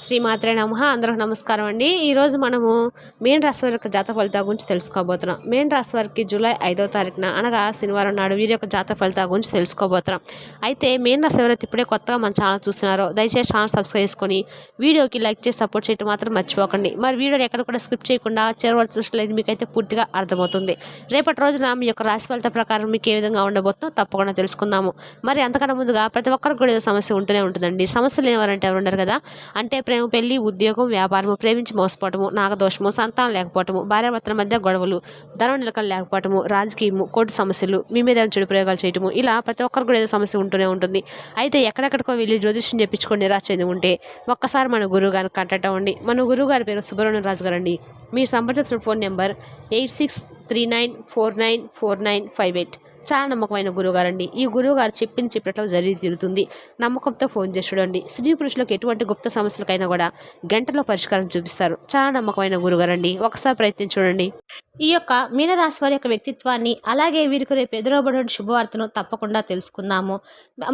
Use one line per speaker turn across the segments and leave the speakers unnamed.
శ్రీమాత్రే నమః. అందరికి నమస్కారం అండి. ఈరోజు మనము మీన రాశి వారి యొక్క జాతక ఫలితాల గురించి తెలుసుకోబోతున్నాం. మీన రాశి వారికి జూలై 5వ తారీఖున అనగా శనివారం నాడు వీరి యొక్క జాతక ఫలితాల గురించి తెలుసుకోబోతున్నాం. అయితే మీన రాశి ఎవరైతే ఇప్పుడే కొత్తగా మన ఛానల్ చూస్తున్నారో దయచేసి ఛానల్ సబ్స్క్రైబ్ చేసుకొని వీడియోకి లైక్ చేసి సపోర్ట్ చేయడం మాత్రం మర్చిపోకండి. మరి వీడియోని ఎక్కడ కూడా స్కిప్ చేయకుండా చివరి చూసినట్లయితే మీకైతే పూర్తిగా అర్థమవుతుంది. రేపటి రోజున మీ యొక్క రాశి ఫలిత ప్రకారం మీకు ఏ విధంగా ఉండబోతుందో తప్పకుండా తెలుసుకుందాము. మరి అంతకన్నా ముందుగా ప్రతి ఒక్కరికి కూడా ఏదో సమస్య ఉంటూనే ఉంటుందండి. సమస్యలు ఎవరంటే ఎవరు ఉండరు కదా. అంటే ప్రేమ, పెళ్లి, ఉద్యోగం, వ్యాపారము, ప్రేమించి మోసపోవటము, నాగదోషము, సంతానం లేకపోవటము, భార్యాభర్తల మధ్య గొడవలు, ధనం నిలకడ లేకపోవటము, రాజకీయము, కోర్టు సమస్యలు, మీ మీద చెడు ప్రయోగాలు చేయటము, ఇలా ప్రతి ఒక్కరికి కూడా ఏదో సమస్య ఉంటూనే ఉంటుంది. అయితే ఎక్కడెక్కడికో వెళ్ళి జ్యోతిష్యం చెప్పించుకొని నిరాశ చెంది ఉంటే ఒక్కసారి మన గురువు గారిని కాంటాక్ట్ అవ్వండి. మన గురువు గారి పేరు సుబ్రహ్మణ్యం రాజు గారు అండి. మీరు సంప్రదించిన ఫోన్ నెంబర్ 8639494958. చాలా నమ్మకమైన గురువుగారండి. ఈ గురువుగారు చెప్పినట్లు జరిగి తీరుతుంది. నమ్మకంతో ఫోన్ చేసి చూడండి. స్త్రీ పురుషులకు ఎటువంటి గుప్త సమస్యలకైనా కూడా గంటలో పరిష్కారం చూపిస్తారు. చాలా నమ్మకమైన గురువుగారండి. ఒకసారి ప్రయత్నించి చూడండి. ఈ యొక్క మీనరాశి వారి యొక్క వ్యక్తిత్వాన్ని, అలాగే వీరికి రేపు ఎదురవబడే శుభవార్తను తప్పకుండా తెలుసుకుందాము.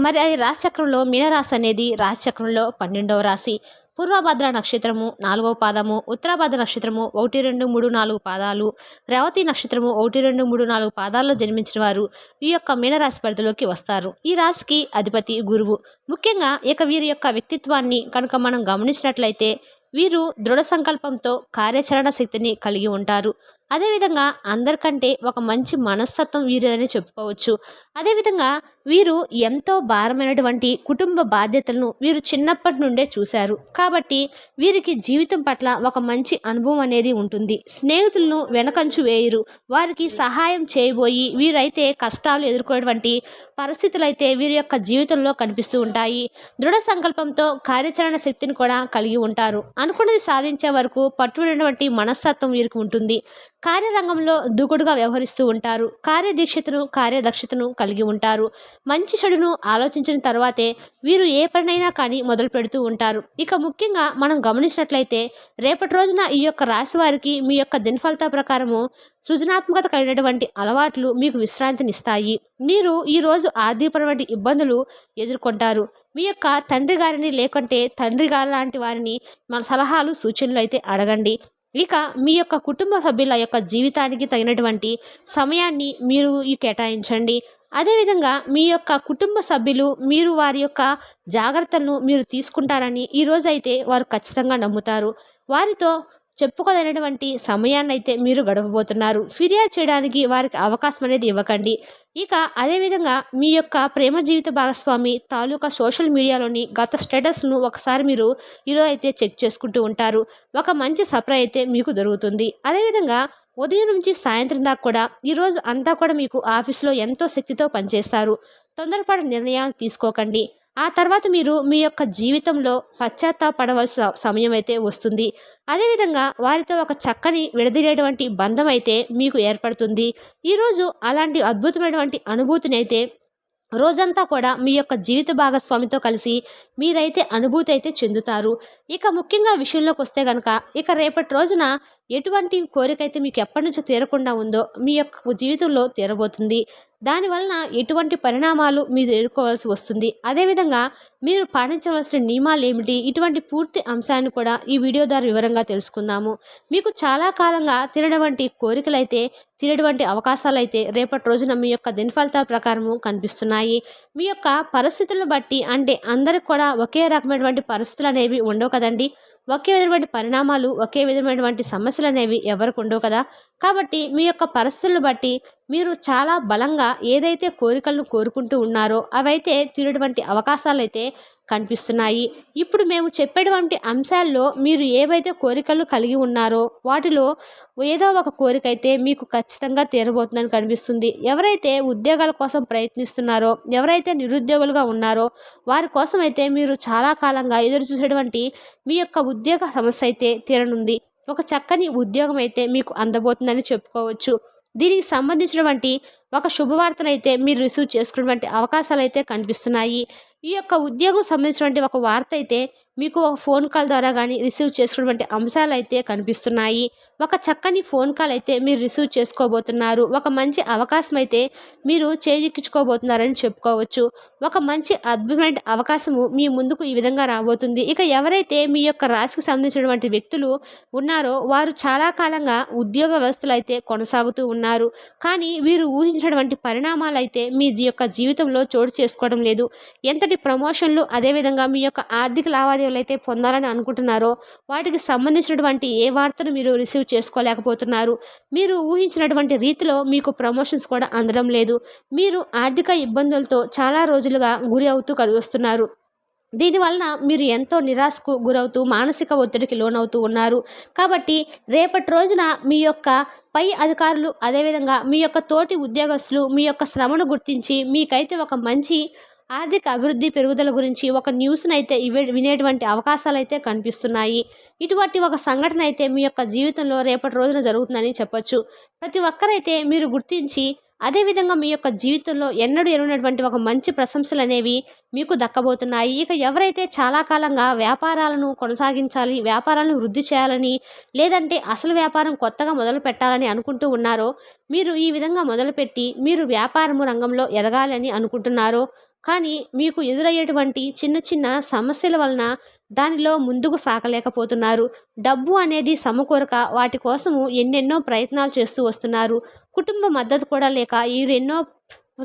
మరి అది రాశిచక్రంలో మీనరాశి అనేది రాశిచక్రంలో 12వ రాశి. పూర్వభద్ర నక్షత్రము 4వ పాదము, ఉత్తరాభద్ర నక్షత్రము 1, 2, 3, 4 పాదాలు, రేవతి నక్షత్రము 1, 2, 3, 4 పాదాల్లో జన్మించిన వారు ఈ యొక్క మీనరాశి పరిధిలోకి వస్తారు. ఈ రాశికి అధిపతి గురువు. ముఖ్యంగా ఇక వీరి యొక్క వ్యక్తిత్వాన్ని కనుక మనం గమనించినట్లయితే వీరు దృఢ సంకల్పంతో కార్యాచరణ శక్తిని కలిగి ఉంటారు. అదేవిధంగా అందరికంటే ఒక మంచి మనస్తత్వం వీరిదని చెప్పుకోవచ్చు. అదేవిధంగా వీరు ఎంతో భారమైనటువంటి కుటుంబ బాధ్యతలను వీరు చిన్నప్పటి నుండే చూశారు. కాబట్టి వీరికి జీవితం పట్ల ఒక మంచి అనుభవం అనేది ఉంటుంది. స్నేహితులను వెనకంచు వేయరు. వారికి సహాయం చేయబోయి వీరైతే కష్టాలు ఎదుర్కొనేటువంటి పరిస్థితులు అయితే వీరి యొక్క జీవితంలో కనిపిస్తూ ఉంటాయి. దృఢ సంకల్పంతో కార్యాచరణ శక్తిని కూడా కలిగి ఉంటారు. అనుకున్నది సాధించే వరకు పట్టుబడినటువంటి మనస్తత్వం వీరికి ఉంటుంది. కార్యరంగంలో దూకుడుగా వ్యవహరిస్తూ ఉంటారు. కార్యదక్షతను కలిగి ఉంటారు. మంచి చెడును ఆలోచించిన తర్వాతే వీరు ఏ పనైనా కానీ మొదలు పెడుతూ ఉంటారు. ఇక ముఖ్యంగా మనం గమనించినట్లయితే రేపటి రోజున ఈ యొక్క రాశి వారికి మీ యొక్క దినఫలిత ప్రకారము సృజనాత్మకత కలిగినటువంటి అలవాట్లు మీకు విశ్రాంతినిస్తాయి. మీరు ఈరోజు ఆర్థికపరమైన ఇబ్బందులు ఎదుర్కొంటారు. మీ యొక్క తండ్రి గారిని లేకుంటే తండ్రి గారు లాంటి వారిని మన సలహాలు సూచనలు అయితే అడగండి. ఇక మీ యొక్క కుటుంబ సభ్యుల యొక్క జీవితానికి తగినటువంటి సమయాన్ని మీరు కేటాయించండి. అదేవిధంగా మీ యొక్క కుటుంబ సభ్యులు మీరు వారి యొక్క జాగ్రత్తలను మీరు తీసుకుంటారని ఈరోజైతే వారు ఖచ్చితంగా నమ్ముతారు. వారితో చెప్పుకోదైనటువంటి సమయాన్ని అయితే మీరు గడపబోతున్నారు. ఫిర్యాదు చేయడానికి వారికి అవకాశం అనేది ఇవ్వకండి. ఇక అదేవిధంగా మీ యొక్క ప్రేమ జీవిత భాగస్వామి తాలూకా సోషల్ మీడియాలోని గత స్టేటస్ను ఒకసారి మీరు ఈరోజు అయితే చెక్ చేసుకుంటూ ఉంటారు. ఒక మంచి సర్ప్రైజ్ అయితే మీకు దొరుకుతుంది. అదేవిధంగా ఉదయం నుంచి సాయంత్రం దాకా కూడా ఈరోజు అంతా కూడా మీకు ఆఫీస్లో ఎంతో శక్తితో పనిచేస్తారు. తొందరపాటు నిర్ణయాలు తీసుకోకండి. ఆ తర్వాత మీరు మీ యొక్క జీవితంలో పశ్చాత్తాపడవలసిన సమయం అయితే వస్తుంది. అదేవిధంగా వారితో ఒక చక్కని విడదీరేటువంటి బంధం అయితే మీకు ఏర్పడుతుంది. ఈరోజు అలాంటి అద్భుతమైనటువంటి అనుభూతిని అయితే రోజంతా కూడా మీ యొక్క జీవిత భాగస్వామితో కలిసి మీరైతే అనుభూతి అయితే చెందుతారు. ఇక ముఖ్యంగా విషయంలోకి వస్తే కనుక ఇక రేపటి రోజున ఎటువంటి కోరిక అయితే మీకు ఎప్పటి నుంచో తీరకుండా ఉందో మీ యొక్క జీవితంలో తీరబోతుంది. దానివలన ఎటువంటి పరిణామాలు మీరు ఎదుర్కోవాల్సి వస్తుంది, అదేవిధంగా మీరు పాటించవలసిన నియమాలు ఏమిటి, ఇటువంటి పూర్తి అంశాన్ని కూడా ఈ వీడియో ద్వారా వివరంగా తెలుసుకుందాము. మీకు చాలా కాలంగా తీరటువంటి కోరికలైతే తీరటువంటి అవకాశాలైతే రేపటి రోజున మీ యొక్క దినఫలితాల ప్రకారము కనిపిస్తున్నాయి. మీ యొక్క పరిస్థితులను బట్టి అంటే అందరికి కూడా ఒకే రకమైనటువంటి పరిస్థితులు అనేవి ఉండవు కదండి. ఒకే విధమైనటువంటి పరిణామాలు, ఒకే విధమైనటువంటి సమస్యలు అనేవి ఎవరికి ఉండవు కదా. కాబట్టి మీ యొక్క పరిస్థితులను బట్టి మీరు చాలా బలంగా ఏదైతే కోరికలను కోరుకుంటూ ఉన్నారో అవైతే తీరేటువంటి అవకాశాలు అయితే కనిపిస్తున్నాయి. ఇప్పుడు మేము చెప్పేటువంటి అంశాల్లో మీరు ఏవైతే కోరికలు కలిగి ఉన్నారో వాటిలో ఏదో ఒక కోరిక అయితే మీకు ఖచ్చితంగా తీరబోతుందని కనిపిస్తుంది. ఎవరైతే ఉద్యోగాల కోసం ప్రయత్నిస్తున్నారో, ఎవరైతే నిరుద్యోగులుగా ఉన్నారో వారి కోసం అయితే మీరు చాలా కాలంగా ఎదురు చూసేటువంటి మీ యొక్క ఉద్యోగ సమస్య అయితే తీరనుంది. ఒక చక్కని ఉద్యోగం అయితే మీకు అందబోతుందని చెప్పుకోవచ్చు. దీనికి సంబంధించినటువంటి ఒక శుభవార్తనైతే మీరు రిసీవ్ చేసుకున్నటువంటి అవకాశాలు అయితే కనిపిస్తున్నాయి. ఈ యొక్క ఉద్యోగం సంబంధించినటువంటి ఒక వార్త అయితే మీకు ఒక ఫోన్ కాల్ ద్వారా కానీ రిసీవ్ చేసుకున్నటువంటి అంశాలు అయితే కనిపిస్తున్నాయి. ఒక చక్కని ఫోన్ కాల్ అయితే మీరు రిసీవ్ చేసుకోబోతున్నారు. ఒక మంచి అవకాశం అయితే మీరు చేజిక్కించుకోబోతున్నారని చెప్పుకోవచ్చు. ఒక మంచి అద్భుతమైన అవకాశము మీ ముందుకు ఈ విధంగా రాబోతుంది. ఇక ఎవరైతే మీ యొక్క రాశికి సంబంధించినటువంటి వ్యక్తులు ఉన్నారో వారు చాలా కాలంగా ఉద్యోగ వ్యవస్థలో అయితే కొనసాగుతూ ఉన్నారు. కానీ వీరు ఊహించినటువంటి పరిణామాలైతే మీ యొక్క జీవితంలో చోటు చేసుకోవడం లేదు. ఎంతటి ప్రమోషన్‌లు అదేవిధంగా మీ యొక్క ఆర్థిక లావాదేవీలైతే పొందాలని అనుకుంటున్నారో వాటికి సంబంధించినటువంటి ఏ వార్తను మీరు రిసీవ్ చేసుకోలేకపోతున్నారు. మీరు ఊహించినటువంటి రీతిలో మీకు ప్రమోషన్స్ కూడా అందడం లేదు. మీరు ఆర్థిక ఇబ్బందులతో చాలా రోజులుగా గురి అవుతూ వస్తున్నారు. దీనివలన మీరు ఎంతో నిరాశకు గురవుతూ మానసిక ఒత్తిడికి లోనవుతూ ఉన్నారు. కాబట్టి రేపటి రోజున మీ యొక్క పై అధికారులు అదేవిధంగా మీ యొక్క తోటి ఉద్యోగస్తులు మీ యొక్క శ్రమను గుర్తించి మీకైతే ఒక మంచి ఆర్థిక అభివృద్ధి పెరుగుదల గురించి ఒక న్యూస్‌నైతే వినేటువంటి అవకాశాలైతే కనిపిస్తున్నాయి. ఇటువంటి ఒక సంఘటన అయితే మీ యొక్క జీవితంలో రేపటి రోజున జరుగుతుందని చెప్పొచ్చు. ప్రతి ఒక్కరైతే మీరు గుర్తించి అదేవిధంగా మీ యొక్క జీవితంలో ఎన్నడూ ఎరుగనటువంటి ఒక మంచి ప్రశంసలనేవి మీకు దక్కబోతున్నాయి. ఇక ఎవరైతే చాలా కాలంగా వ్యాపారాలను కొనసాగించాలి, వ్యాపారాలను వృద్ధి చేయాలని, లేదంటే అసలు వ్యాపారం కొత్తగా మొదలు పెట్టాలని అనుకుంటూ ఉన్నారో, మీరు ఈ విధంగా మొదలుపెట్టి మీరు వ్యాపారము రంగంలో ఎదగాలని అనుకుంటున్నారో, కానీ మీకు ఎదురయ్యేటువంటి చిన్న చిన్న సమస్యల వలన దానిలో ముందుకు సాగలేకపోతున్నారు. డబ్బు అనేది సమకూరక వాటి కోసము ఎన్నెన్నో ప్రయత్నాలు చేస్తూ వస్తున్నారు. కుటుంబ మద్దతు కూడా లేక ఎన్నో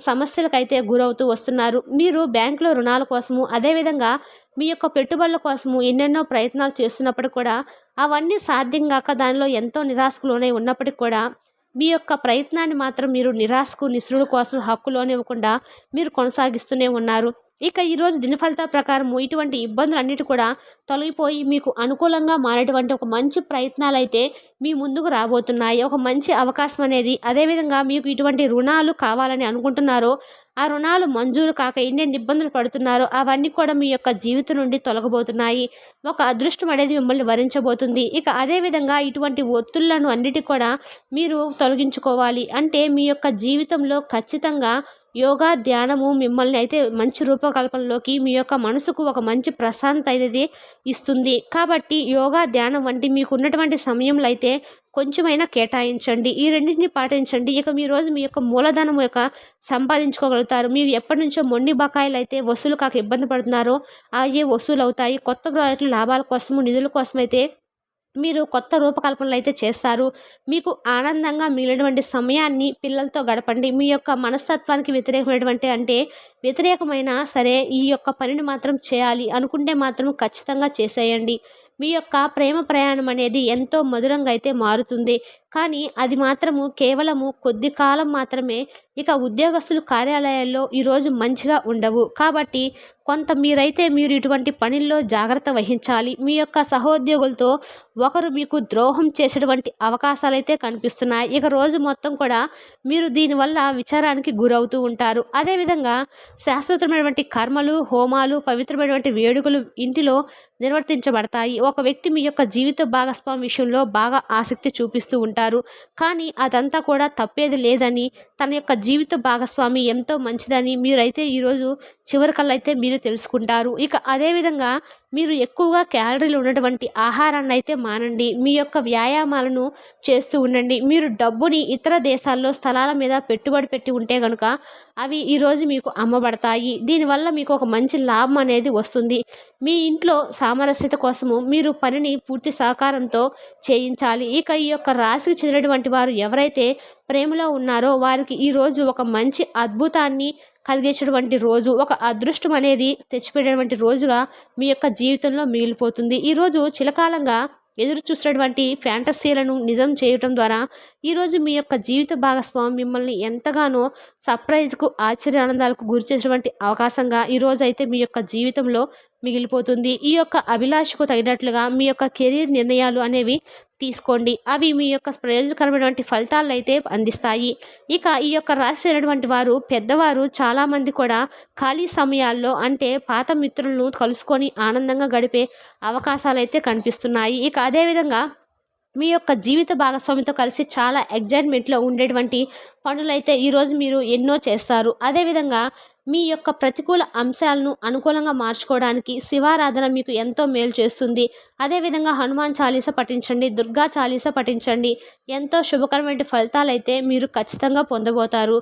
సమస్యలకైతే గురవుతూ వస్తున్నారు. మీరు బ్యాంకులో రుణాల కోసము అదేవిధంగా మీ యొక్క పెట్టుబడుల కోసము ఎన్నెన్నో ప్రయత్నాలు చేస్తున్నప్పటికి కూడా అవన్నీ సాధ్యం గాక దానిలో ఎంతో నిరాశకు లోనై ఉన్నప్పటికి కూడా మీ యొక్క ప్రయత్నాన్ని మాత్రం మీరు నిరాశకు, నిస్పృహ కోసం హక్కులోనివ్వకుండా మీరు కొనసాగిస్తూనే ఉన్నారు. ఇక ఈరోజు దినఫలితాల ప్రకారము ఇటువంటి ఇబ్బందులన్నిటి కూడా తొలగిపోయి మీకు అనుకూలంగా మారేటువంటి ఒక మంచి ప్రయత్నాలైతే మీ ముందుకు రాబోతున్నాయి. ఒక మంచి అవకాశం అనేది అదేవిధంగా మీకు ఇటువంటి రుణాలు కావాలని అనుకుంటున్నారో ఆ రుణాలు మంజూరు కాక ఎన్నెన్ని ఇబ్బందులు పడుతున్నారో అవన్నీ కూడా మీ యొక్క జీవితం నుండి తొలగబోతున్నాయి. ఒక అదృష్టం అనేది మిమ్మల్ని వరించబోతుంది. ఇక అదేవిధంగా ఇటువంటి ఒత్తిళ్లను అన్నిటి కూడా మీరు తొలగించుకోవాలి అంటే మీ యొక్క జీవితంలో ఖచ్చితంగా యోగా, ధ్యానము మిమ్మల్ని అయితే మంచి రూపకల్పనలోకి మీ యొక్క మనసుకు ఒక మంచి ప్రశాంతత అనేది ఇస్తుంది. కాబట్టి యోగా, ధ్యానం వంటి మీకున్నటువంటి సమయంలో అయితే కొంచెమైనా కేటాయించండి. ఈ రెండింటిని పాటించండి. ఇక మీ రోజు మీ యొక్క మూలధనం సంపాదించుకోగలుగుతారు. మీరు ఎప్పటినుంచో మొండి బకాయిలు అయితే వసూలు కాక ఇబ్బంది పడుతున్నారో అవి వసూలు అవుతాయి. కొత్త ప్రాజెక్టుల లాభాల కోసము నిధుల కోసమైతే మీరు కొత్త రూపకల్పనలు అయితే చేస్తారు. మీకు ఆనందంగా మిగిలినటువంటి సమయాన్ని పిల్లలతో గడపండి. మీ యొక్క మనస్తత్వానికి వ్యతిరేకమైనటువంటి అంటే వ్యతిరేకమైనా సరే ఈ యొక్క పనిని మాత్రం చేయాలి అనుకుంటే మాత్రం ఖచ్చితంగా చేసేయండి. మీ యొక్క ప్రేమ ప్రయాణం అనేది ఎంతో మధురంగా అయితే మారుతుంది. కానీ అది మాత్రము కేవలము కొద్ది కాలం మాత్రమే. ఇక ఉద్యోగస్తులు కార్యాలయాల్లో ఈరోజు మంచిగా ఉండవు. కాబట్టి మీరు ఇటువంటి పనుల్లో జాగ్రత్త వహించాలి. మీ యొక్క సహోద్యోగులతో ఒకరు మీకు ద్రోహం చేసేటువంటి అవకాశాలైతే కనిపిస్తున్నాయి. ఇక రోజు మొత్తం కూడా మీరు దీనివల్ల విచారానికి గురవుతూ ఉంటారు. అదేవిధంగా శాశ్వతమైనటువంటి కర్మలు, హోమాలు, పవిత్రమైనటువంటి వేడుకలు ఇంటిలో నిర్వర్తించబడతాయి. ఒక వ్యక్తి మీ యొక్క జీవిత భాగస్వామి విషయంలో బాగా ఆసక్తి చూపిస్తూ ఉంటారు. కానీ అదంతా కూడా తప్పేది లేదని, తన యొక్క జీవిత భాగస్వామి ఎంతో మంచిదని మీరైతే ఈరోజు చివరికల్లా అయితే మీరు తెలుసుకుంటారు. ఇక అదేవిధంగా మీరు ఎక్కువగా క్యాలరీలు ఉన్నటువంటి ఆహారాన్ని అయితే మానండి. మీ యొక్క వ్యాయామాలను చేస్తూ ఉండండి. మీరు డబ్బుని ఇతర దేశాల్లో స్థలాల మీద పెట్టుబడి పెట్టి ఉంటే కనుక అవి ఈరోజు మీకు అమ్మబడతాయి. దీనివల్ల మీకు ఒక మంచి లాభం అనేది వస్తుంది. మీ ఇంట్లో సామరస్యత కోసము మీరు పనిని పూర్తి సహకారంతో చేయించాలి. ఇక ఈ యొక్క రాశికి చెందినటువంటి వారు ఎవరైతే ప్రేమలో ఉన్నారో వారికి ఈరోజు ఒక మంచి అద్భుతాన్ని కలిగించేటువంటి రోజు, ఒక అదృష్టం అనేది తెచ్చిపెట్టేటువంటి రోజుగా మీ యొక్క జీవితంలో మిగిలిపోతుంది. ఈరోజు చిరకాలంగా ఎదురు చూసినటువంటి ఫ్యాంటసీలను నిజం చేయటం ద్వారా ఈరోజు మీ యొక్క జీవిత భాగస్వామి మిమ్మల్ని ఎంతగానో సర్ప్రైజ్కు, ఆశ్చర్యానందాలకు గురి చేసేటువంటి అవకాశంగా ఈరోజు అయితే మీ యొక్క జీవితంలో మిగిలిపోతుంది. ఈ యొక్క అభిలాషకు తగినట్లుగా మీ యొక్క కెరీర్ నిర్ణయాలు అనేవి తీసుకోండి. అవి మీ యొక్క ప్రయోజనకరమైనటువంటి ఫలితాలను అయితే అందిస్తాయి. ఇక ఈ యొక్క రాశి అయినటువంటి వారు పెద్దవారు చాలామంది కూడా ఖాళీ సమయాల్లో అంటే పాత మిత్రులను కలుసుకొని ఆనందంగా గడిపే అవకాశాలు అయితే కనిపిస్తున్నాయి. ఇక అదేవిధంగా మీ యొక్క జీవిత భాగస్వామితో కలిసి చాలా ఎగ్జైట్మెంట్లో ఉండేటువంటి పనులైతే ఈరోజు మీరు ఎన్నో చేస్తారు. అదేవిధంగా మీ యొక్క ప్రతికూల అంశాలను అనుకూలంగా మార్చుకోవడానికి శివారాధన మీకు ఎంతో మేలు చేస్తుంది. అదేవిధంగా హనుమాన్ చాలీస పఠించండి, దుర్గా చాలీస పఠించండి. ఎంతో శుభకరమైన ఫలితాలైతే మీరు ఖచ్చితంగా పొందబోతారు.